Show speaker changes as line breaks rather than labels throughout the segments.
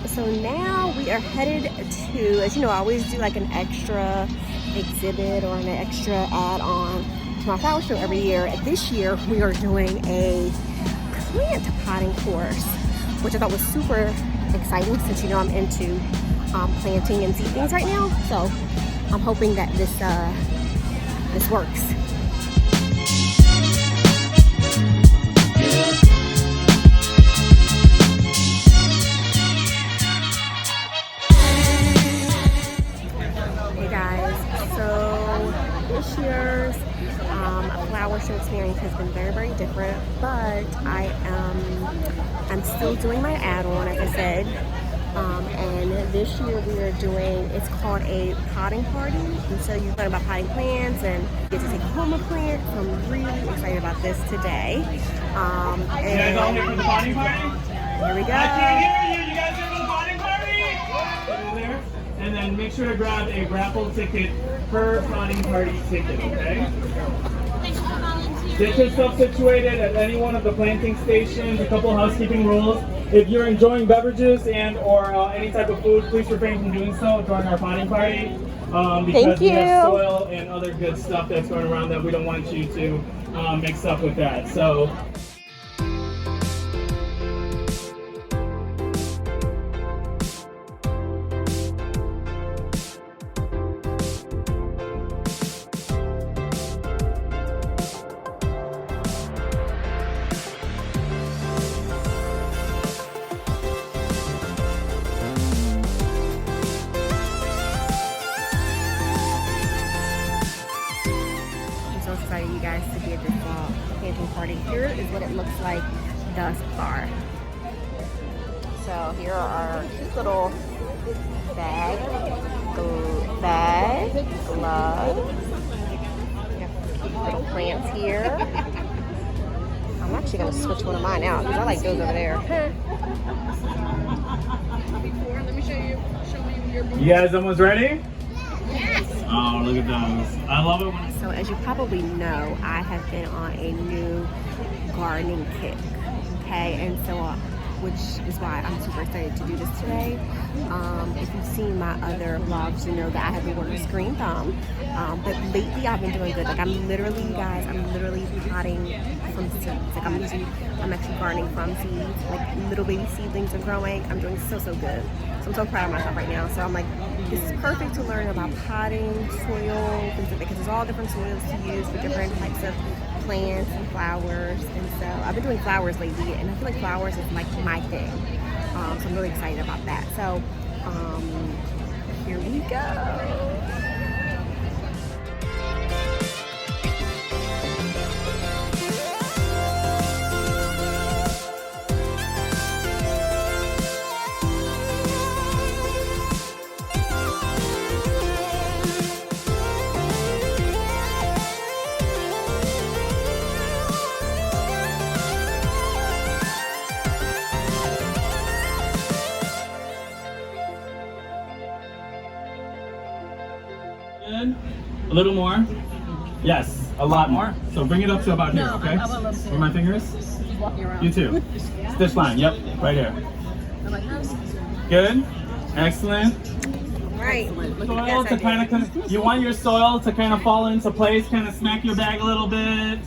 So now we are headed to, as you know, I always do like an extra exhibit or an extra add-on to my flower show every year. This year we are doing a plant potting course, which I thought was super exciting since you know I'm into planting and seedlings right now. So I'm hoping that this works. Hey guys, so this year's flower show experience has been very, very different, but I'm still doing my add-on, as I said. And this year we are doing, it's called a potting party. And so you learn about potting plants and you get to take home a plant. So I'm really excited about this today. And
you guys all here for the potting party?
Here we go.
I can't hear you. You guys here for the potting party? Over there. And then make sure to grab a raffle ticket per potting party ticket, okay? Get yourself situated at any one of the planting stations. A couple housekeeping rules. If you're enjoying beverages and or any type of food, please refrain from doing so during our potting party. Because we have soil and other good stuff that's going around that we don't want you to mix up with that. So.
Excited you guys to be at this planting party. Here is what it looks like thus far. So here are our cute little gloves. We have cute little plants here. I'm actually going to switch one of mine out because I like those over there.
Let me show me your
You guys almost ready?
Yes.
Oh, look at those. I love it when
So as you probably know, I have been on a new gardening kick, okay? And so, which is why I'm super excited to do this today. If you've seen my other vlogs, you know that I have been working green thumb. But lately I've been doing good. Like I'm literally potting from seeds. Like I'm actually gardening from seeds. Like little baby seedlings are growing. I'm doing so good. So I'm so proud of myself right now. So I'm like, this is perfect to learn about potting, soil, things like that, because there's all different soils to use for different types of plants and flowers. And so I've been doing flowers lately, and I feel like flowers is like my thing. So I'm really excited about that. So here we go.
A little more. Yes, a lot more. So bring it up to about here, okay? With my fingers. You too. Stitch line, yep, right here. Good. Excellent.
Right.
Soil to kind of, you want your soil to kind of fall into place, kind of smack your bag a little bit.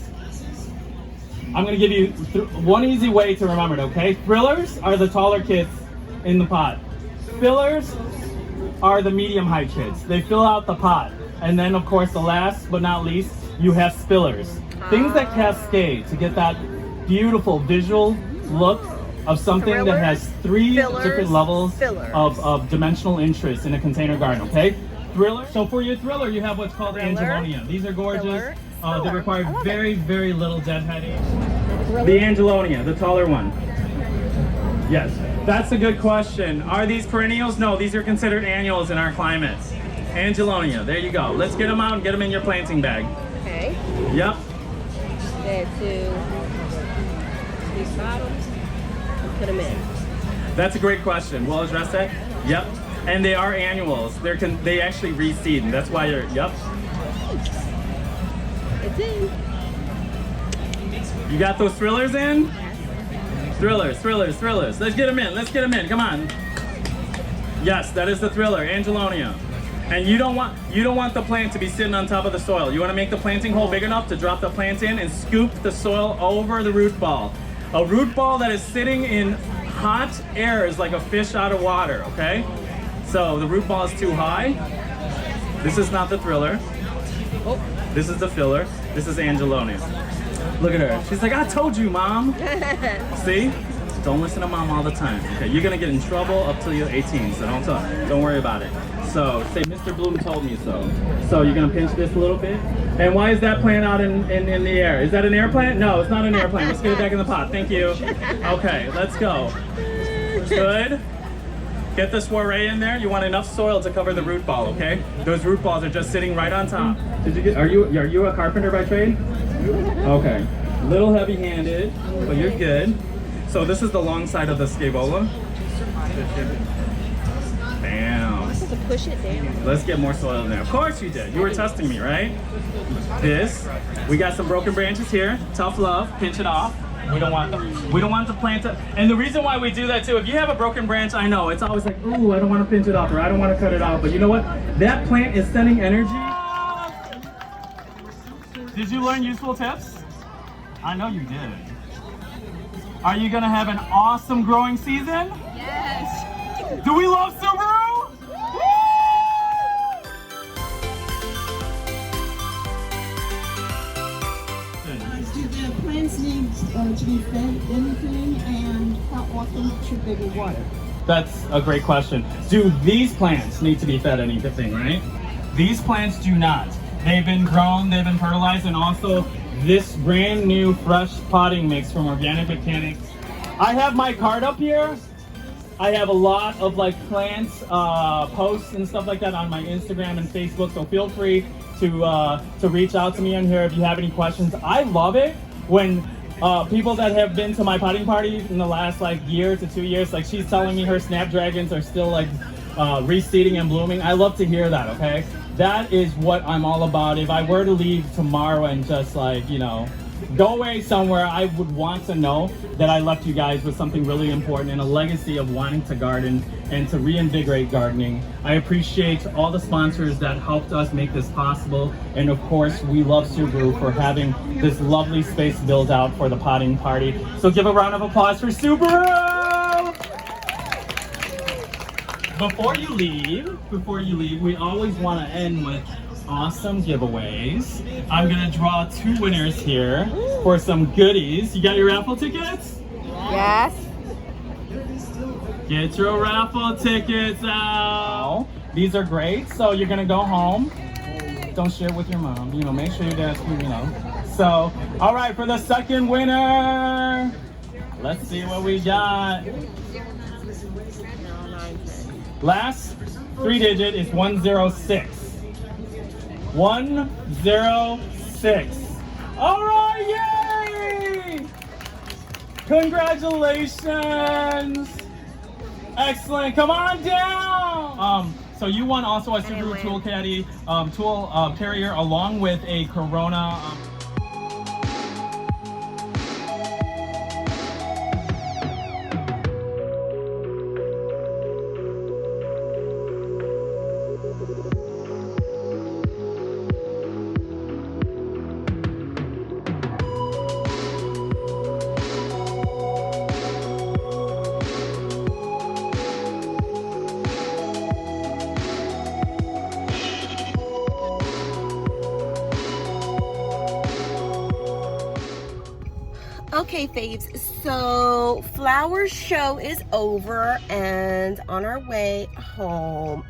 I'm going to give you one easy way to remember it, okay? Thrillers are the taller kids in the pot. Fillers are the medium height kids. They fill out the pot. And then, of course, the last but not least, you have spillers. Things that cascade to get that beautiful visual look of something that has three different levels of dimensional interest in a container garden, okay? Thriller. So for your thriller, you have what's called Angelonia. These are gorgeous. They require very, very little deadheading. The Angelonia, the taller one. Yes, that's a good question. Are these perennials? No, these are considered annuals in our climate. Angelonia, there you go. Let's get them out and get them in your planting bag.
Okay.
Yep.
There to these bottoms and put them in.
That's a great question. Well addressed that. Yep. And they are annuals. They actually reseed, and that's why you're. Yep.
It's in.
You got those thrillers in? Thrillers. Let's get them in. Come on. Yes, that is the thriller, Angelonia. And you don't want the plant to be sitting on top of the soil. You want to make the planting hole big enough to drop the plant in and scoop the soil over the root ball. A root ball that is sitting in hot air is like a fish out of water, okay? So the root ball is too high. This is not the thriller. This is the filler. This is Angelonia. Look at her. She's like, I told you, Mom. See? Don't listen to Mom all the time. Okay, you're gonna get in trouble up till you're 18, so don't worry about it. So say Mr. Bloom told me so. So you're gonna pinch this a little bit. And why is that plant out in the air? Is that an air plant? No, it's not an air plant. Let's get it back in the pot. Thank you. Okay, let's go. Good. Get the soiree in there. You want enough soil to cover the root ball, okay? Those root balls are just sitting right on top. Are you a carpenter by trade? Okay. Little heavy-handed, but you're good. So this is the long side of the scaevola. Bam.
To push it down.
Let's get more soil in there. Of course you did. You were testing me, right? This. We got some broken branches here. Tough love. Pinch it off. We don't want the plant to. And the reason why we do that too, if you have a broken branch, I know it's always like, ooh, I don't want to pinch it off, or I don't want to cut it off. But you know what? That plant is sending energy. Did you learn useful tips? I know you did. Are you gonna have an awesome growing season?
Yes.
Do we love Subaru?
Do the plants need to be fed anything, and how often should they be watered?
That's a great question. Do these plants need to be fed anything, right? These plants do not. They've been grown, they've been fertilized, and also this brand new fresh potting mix from Organic Mechanics. I have my card up here. I have a lot of like plants, posts and stuff like that on my Instagram and Facebook, so feel free to reach out to me on here if you have any questions. I love it when people that have been to my potting party in the last like year to 2 years, like she's telling me her snapdragons are still like reseeding and blooming. I love to hear that, okay? That is what I'm all about. If I were to leave tomorrow and just like, you know, go away somewhere, I would want to know that I left you guys with something really important and a legacy of wanting to garden and to reinvigorate gardening. I appreciate all the sponsors that helped us make this possible. And of course, we love Subaru for having this lovely space built out for the potting party. So give a round of applause for Subaru! Before you leave, we always want to end with awesome giveaways. I'm gonna draw 2 winners here for some goodies. You got your raffle tickets?
Yes.
Get your raffle tickets out. These are great. So you're gonna go home. Don't share with your mom. You know, make sure your dad's, you know. So, all right, for the second winner, let's see what we got. Last 3 digit is 106. 106. All right, yay! Congratulations! Excellent. Come on down. So you won also a Subaru tool caddy, tool carrier, along with a Corona.
Okay, faves, so Flower Show is over and on our way home.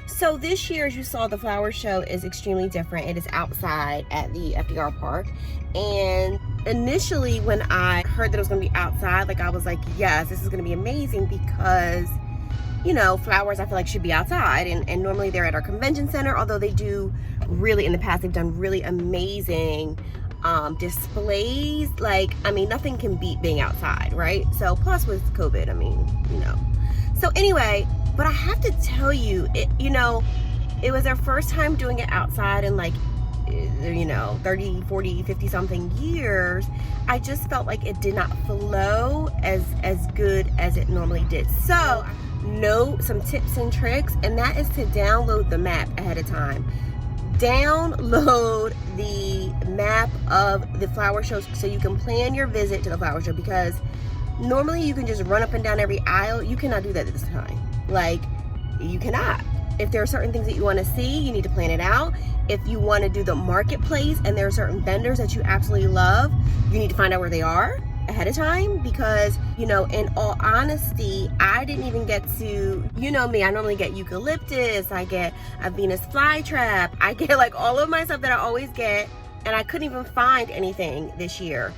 So this year, as you saw, the Flower Show is extremely different. It is outside at the FDR Park. And initially, when I heard that it was going to be outside, like I was like, yes, this is going to be amazing because, you know, flowers I feel like should be outside. And normally they're at our convention center, although they do really, in the past, they've done really amazing displays. Like, I mean, nothing can beat being outside, right? So plus with COVID, I mean, you know. So anyway, but I have to tell you, it, you know, it was our first time doing it outside, and like you know, 30, 40, 50 something years, I just felt like it did not flow as good as it normally did. So know some tips and tricks, and that is to download the map ahead of time. Download the map of the flower shows so you can plan your visit to the flower show, because normally you can just run up and down every aisle. You cannot do that this time. Like, you cannot. If there are certain things that you want to see, you need to plan it out. If you want to do the marketplace and there are certain vendors that you absolutely love, you need to find out where they are ahead of time, because, you know, in all honesty, I didn't even get to, you know me, I normally get eucalyptus, I get a Venus flytrap, I get like all of my stuff that I always get, and I couldn't even find anything this year.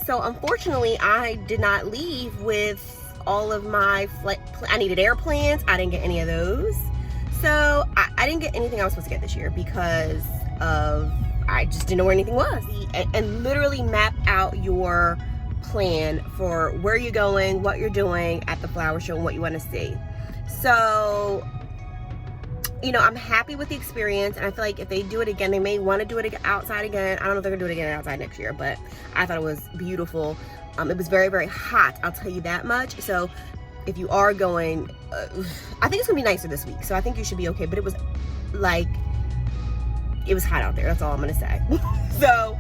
So unfortunately, I did not leave with all of my I needed air plants. I didn't get any of those. So I didn't get anything I was supposed to get this year because of, I just didn't know where anything was. And literally map out your plan for where you're going, what you're doing at the flower show, and what you want to see. So, you know, I'm happy with the experience, and I feel like if they do it again, they may want to do it outside again. I don't know if they're gonna do it again outside next year, but I thought it was beautiful. It was very, very hot, I'll tell you that much. So if you are going, I think it's gonna be nicer this week, so I think you should be okay. But it was like, it was hot out there, that's all I'm gonna say. So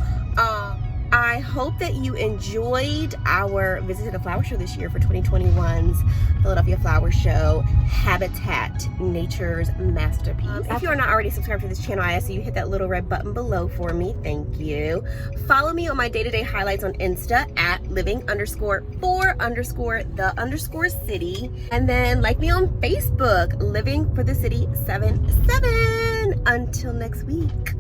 I hope that you enjoyed our visit to the flower show this year for 2021's Philadelphia Flower Show, Habitat, Nature's Masterpiece. If you are not already subscribed to this channel, I ask that you hit that little red button below for me. Thank you. Follow me on my day-to-day highlights on Insta at living_for_the_city. And then like me on Facebook, Living for the City 77. Until next week.